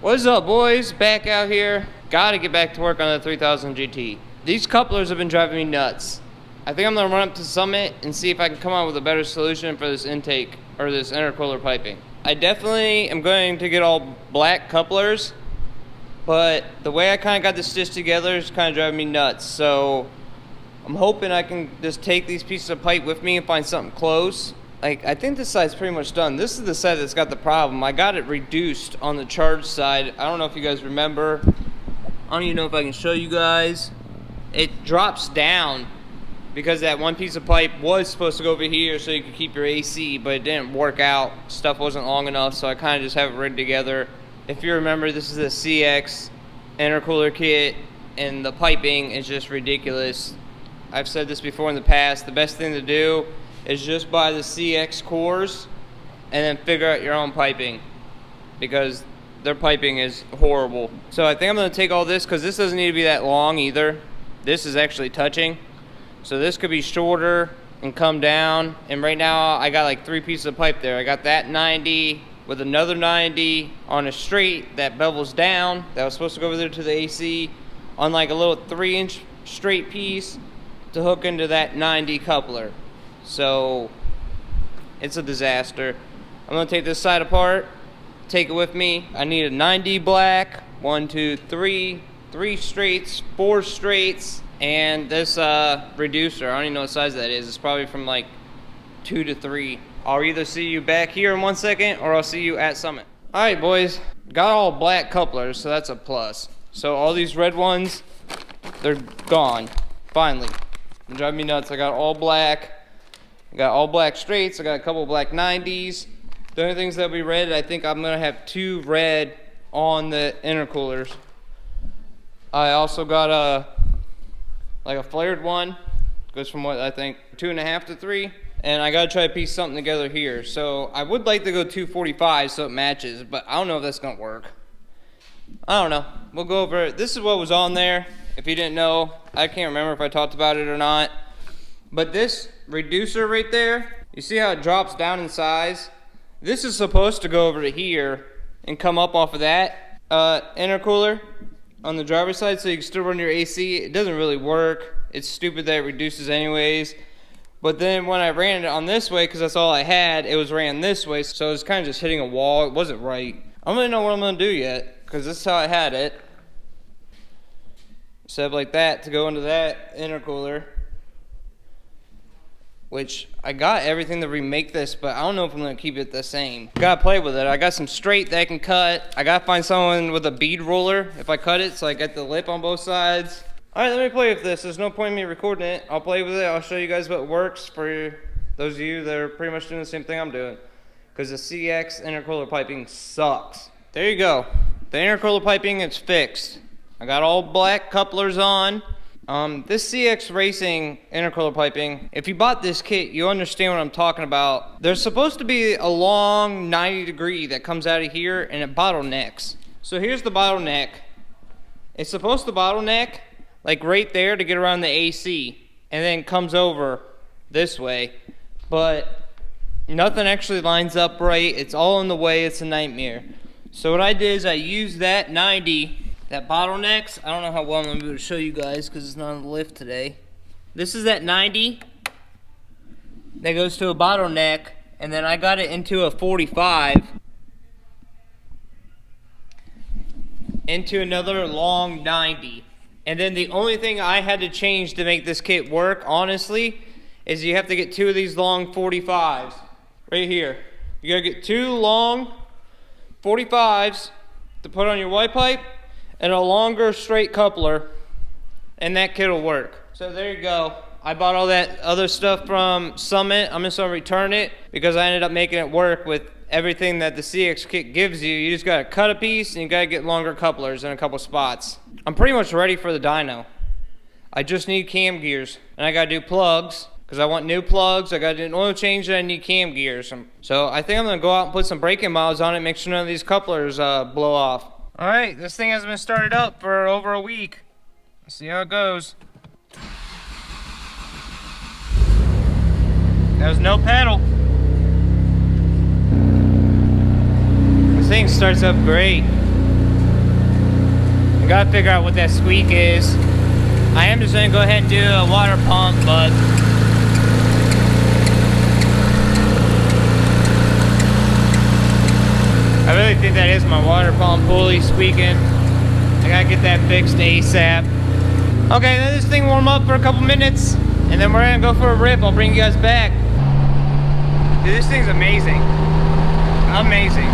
What's up, boys? Back out here. Gotta get back to work on the 3000 GT. These couplers have been driving me nuts. I think I'm gonna run up to Summit and see if I can come up with a better solution for this intake or this intercooler piping. I definitely am going to get all black couplers, but the way I kind of got this stitched together is kind of driving me nuts. So I'm hoping I can just take these pieces of pipe with me and find something close. Like, I think this side's pretty much done. This is the side that's got the problem. I got it reduced on the charge side. I don't know if you guys remember. I don't even know if I can show you guys. It drops down because that one piece of pipe was supposed to go over here so you could keep your AC, but it didn't work out. Stuff wasn't long enough, so I kind of just have it rigged together. If you remember, this is the CX intercooler kit, and the piping is just ridiculous. I've said this before in the past. The best thing to do is just buy the CX cores and then figure out your own piping, because their piping is horrible. So I think I'm going to take all this, because this doesn't need to be that long either. This is actually touching, so this could be shorter and come down. And right now I got like 3 pieces of pipe there. I got that 90 with another 90 on a straight that bevels down, that was supposed to go over there to the AC, on like a little 3-inch straight piece to hook into that 90 coupler. So it's a disaster. I'm gonna take this side apart, take it with me. I need a 90 black, 1, 2, 3 straights, 4 straights, and this reducer. I don't even know what size that is. It's probably from like 2 to 3. I'll either see you back here in 1 second, or I'll see you at Summit. All right, boys, got all black couplers, so that's a plus. So all these red ones, they're gone, finally. They're driving me nuts. I got all black. I got all black straights. I got a couple black 90s. The only things that'll be red, I think I'm gonna have 2 red on the intercoolers. I also got like a flared one. Goes from what I think 2.5 to 3. And I gotta try to piece something together here. So I would like to go 245 so it matches, but I don't know if that's gonna work. I don't know. We'll go over it. This is what was on there. If you didn't know, I can't remember if I talked about it or not. But this reducer right there, you see how it drops down in size? This is supposed to go over to here and come up off of that intercooler on the driver's side, so you can still run your AC. It doesn't really work. It's stupid that it reduces anyways. But then when I ran it on this way, because that's all I had, it was ran this way, so it was kind of just hitting a wall. It wasn't right. I don't really know what I'm going to do yet, because this is how I had it. Set up like that to go into that intercooler, which I got everything to remake this, but I don't know if I'm going to keep it the same. Gotta play with it. I got some straight that I can cut. I gotta find someone with a bead roller if I cut it, so I get the lip on both sides. Alright, let me play with this. There's no point in me recording it. I'll play with it. I'll show you guys what works for those of you that are pretty much doing the same thing I'm doing. Because the CX intercooler piping sucks. There you go. The intercooler piping is fixed. I got all black couplers on. This CX Racing intercooler piping, if you bought this kit, you understand what I'm talking about. There's supposed to be a long 90-degree that comes out of here, and it bottlenecks. So here's the bottleneck. It's supposed to bottleneck like right there to get around the AC, and then comes over this way. But nothing actually lines up right. It's all in the way. It's a nightmare. So what I did is I used that 90 that bottlenecks. I don't know how well I'm going to be able to show you guys because it's not on the lift today. This is that 90 that goes to a bottleneck, and then I got it into a 45 into another long 90. And then the only thing I had to change to make this kit work, honestly, is you have to get 2 of these long 45s right here. You gotta get 2 long 45s to put on your white pipe, and a longer straight coupler, and that kit will work. So there you go. I bought all that other stuff from Summit. I'm just gonna return it because I ended up making it work with everything that the CX kit gives you. You just gotta cut a piece and you gotta get longer couplers in a couple spots. I'm pretty much ready for the dyno. I just need cam gears, and I gotta do plugs because I want new plugs. I gotta do an oil change, and I need cam gears. So I think I'm gonna go out and put some braking miles on it, make sure none of these couplers blow off. All right, this thing hasn't been started up for over a week. Let's see how it goes. There's no pedal. This thing starts up great. I gotta figure out what that squeak is. I am just gonna go ahead and do a water pump, but I really think that is my water pump pulley squeaking. I gotta get that fixed ASAP. Okay, let this thing warm up for a couple minutes, and then we're gonna go for a rip. I'll bring you guys back. Dude, this thing's amazing. Amazing.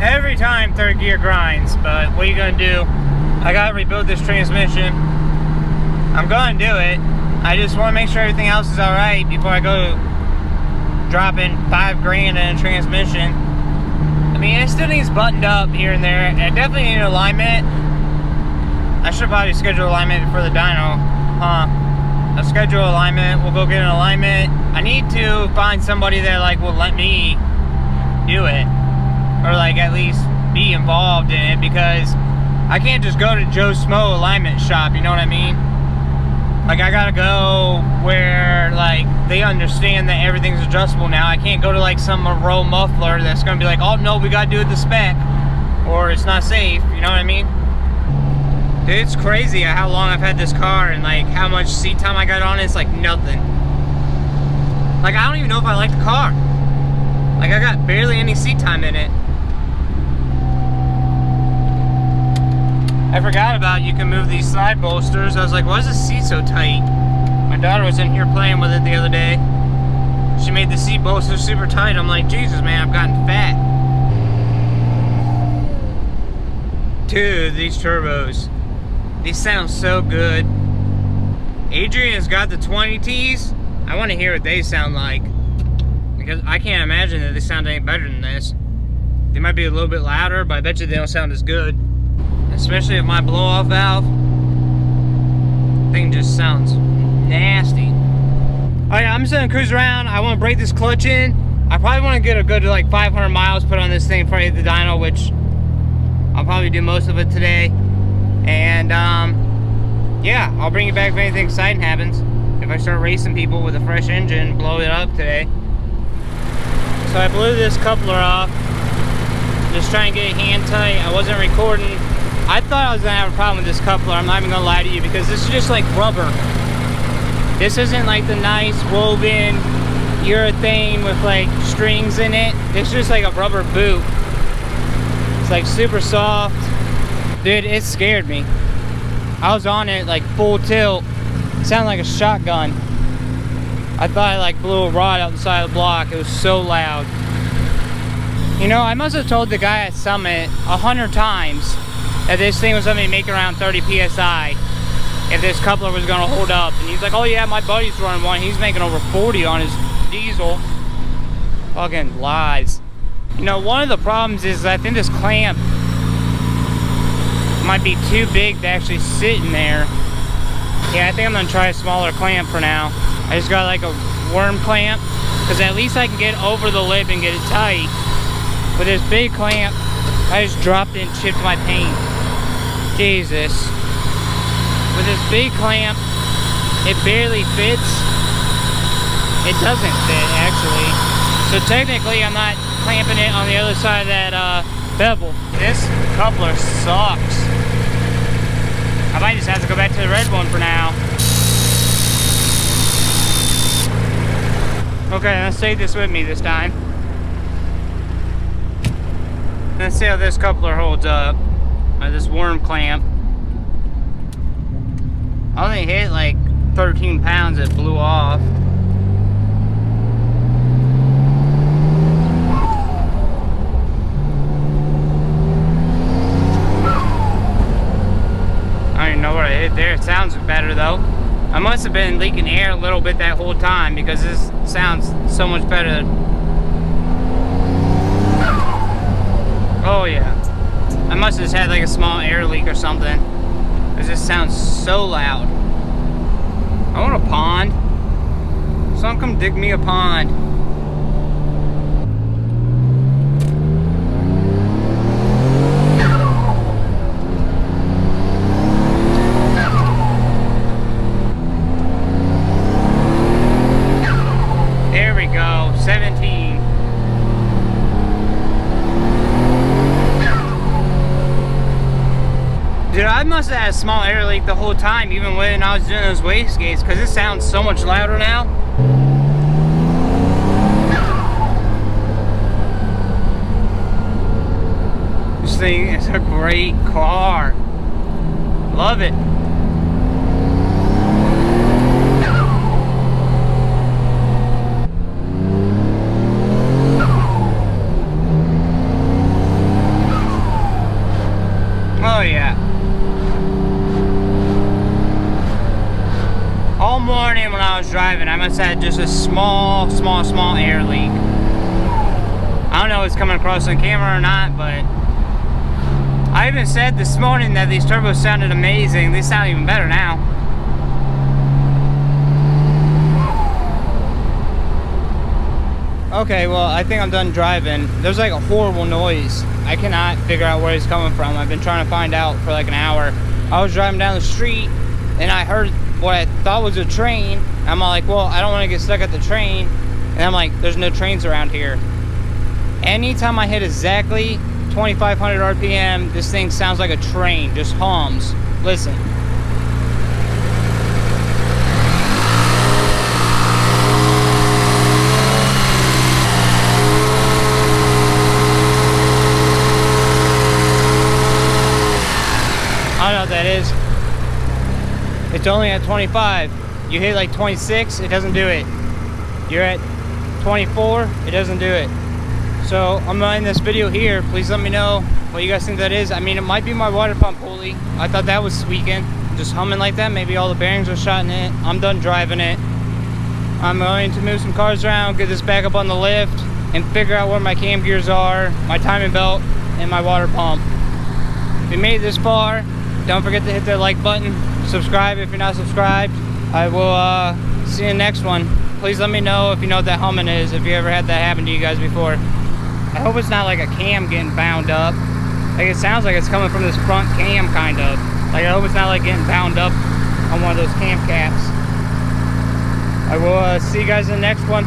Every time third gear grinds, but what are you gonna do? I gotta rebuild this transmission. I'm gonna do it. I just wanna make sure everything else is alright before I go dropping $5 grand in a transmission. I mean, it still needs buttoned up here and there. I definitely need alignment. I should probably schedule alignment for the dyno. I'll schedule alignment. We'll go get an alignment. I need to find somebody that like will let me do it, or like at least be involved in it, because I can't just go to Joe Smo alignment shop, you know what I mean? Like, I gotta go where, like, they understand that everything's adjustable now. I can't go to, like, some Monroe muffler that's gonna be like, oh, no, we gotta do it the spec, or it's not safe, you know what I mean? Dude, it's crazy how long I've had this car and, like, how much seat time I got on it. It's, like, nothing. Like, I don't even know if I like the car. Like, I got barely any seat time in it. I forgot about you can move these side bolsters. I was like, why is this seat so tight? My daughter was in here playing with it the other day. She made the seat bolsters super tight. I'm like, Jesus, man, I've gotten fat. Dude, these turbos. These sound so good. Adrian's got the 20Ts. I want to hear what they sound like, because I can't imagine that they sound any better than this. They might be a little bit louder, but I bet you they don't sound as good. Especially with my blow-off valve. Thing just sounds nasty. Alright, I'm just gonna cruise around. I want to break this clutch in. I probably want to get a good like 500 miles put on this thing before I hit the dyno, which I'll probably do most of it today. And yeah, I'll bring you back if anything exciting happens. If I start racing people with a fresh engine, blow it up today. So I blew this coupler off. Just trying to get it hand tight. I wasn't recording. I thought I was gonna have a problem with this coupler. I'm not even gonna lie to you, because this is just like rubber. This isn't like the nice woven urethane with like strings in it. It's just like a rubber boot. It's like super soft. Dude, it scared me. I was on it like full tilt. It sounded like a shotgun. I thought I like blew a rod out the side of the block. It was so loud. You know, I must have told the guy at Summit 100 times that this thing was going to make around 30 PSI if this coupler was going to hold up. And he's like, oh yeah, my buddy's running one. He's making over 40 on his diesel. Fucking lies. You know, one of the problems is I think this clamp might be too big to actually sit in there. Yeah, I think I'm going to try a smaller clamp for now. I just got like a worm clamp, because at least I can get over the lip and get it tight. With this big clamp, I just dropped it and chipped my paint. Jesus. With this big clamp, it barely fits. It doesn't fit, actually. So technically, I'm not clamping it on the other side of that bevel. This coupler sucks. I might just have to go back to the red one for now. Okay, let's take this with me this time. Let's see how this coupler holds up. This worm clamp. I only hit like 13 pounds, it blew off. I don't even know what I hit there. It sounds better though. I must have been leaking air a little bit that whole time, because this sounds so much better. Oh yeah. I must have just had like a small air leak or something. It just sounds so loud. I want a pond. Someone come dig me a pond. small air leak the whole time, even when I was doing those wastegates, because it sounds so much louder now. This thing is a great car. Love it. Oh yeah. All morning when I was driving, I must have had just a small air leak. I don't know if it's coming across on camera or not, but I even said this morning that these turbos sounded amazing. They sound even better now. Okay, well, I think I'm done driving. There's like a horrible noise. I cannot figure out where it's coming from. I've been trying to find out for like an hour. I was driving down the street and I heard what I thought was a train. I'm like, well, I don't want to get stuck at the train. And I'm like, there's no trains around here. Anytime I hit exactly 2,500 RPM, this thing sounds like a train, just hums. Listen. I don't know what that is. It's only at 25. You hit like 26, it doesn't do it. You're at 24, it doesn't do it. So I'm gonna end this video here. Please let me know what you guys think that is. I mean, it might be my water pump pulley. I thought that was squeaking, just humming like that. Maybe all the bearings are shot in it. I'm done driving it. I'm going to move some cars around, get this back up on the lift, and figure out where my cam gears are, my timing belt, and my water pump. If you made it this far, don't forget to hit that like button. Subscribe if you're not subscribed. I will see you in the next one. Please let me know if you know what that humming is, if you ever had that happen to you guys before. I hope it's not like a cam getting bound up. Like, it sounds like it's coming from this front cam, kind of. Like, I hope it's not like getting bound up on one of those cam caps. I will see you guys in the next one.